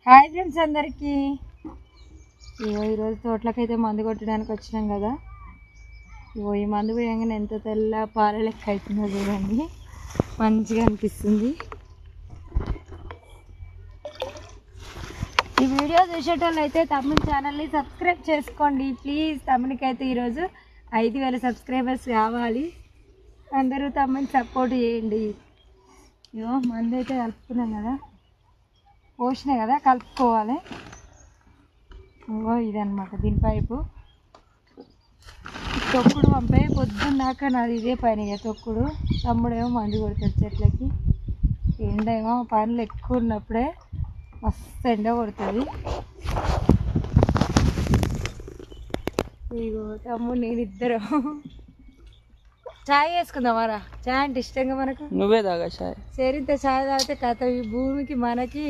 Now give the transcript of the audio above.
Hi friends అందరికీ. ఈరోజు తోటలకైతే మందు కొట్టడానికి వచ్చినాం కదా. ఈ మందు పోయంగానే ఎంత తెల్ల పాల లెక్క అవుతుందో చూడండి, మంచిగా అనిపిస్తుంది. ఈ వీడియో చూసేటోళ్ళు అయితే తమ్ముని ఛానల్ని సబ్స్క్రైబ్ చేసుకోండి ప్లీజ్. తమ్మునికి అయితే ఈరోజు 5,000 సబ్స్క్రైబర్స్ కావాలి. అందరూ తమ్ముని సపోర్ట్ చేయండి. మందు అయితే కలుపుకున్నాం కదా, పోసినాయి కదా, కలుపుకోవాలి. ఇదన్నమాట దీని పైపు. తొక్కుడు పంపే పొద్దున్నాక నాది ఇదే పని. తొక్కుడు తమ్ముడేమో మందు కొడతాడు చెట్లకి. ఎండ ఏమో పనులు ఎక్కువ ఉన్నప్పుడే మస్తు ఎండ కొడుతుంది. ఇగో తమ్ముడు నేను ఇద్దరు చాయ్ వేసుకుందామారా. చాయ్ అంటే ఇష్టంగా మనకు. నువ్వే తాగా చాయ్. సరింత చాయ్ తాగితే కథ ఈ భూమికి మనకి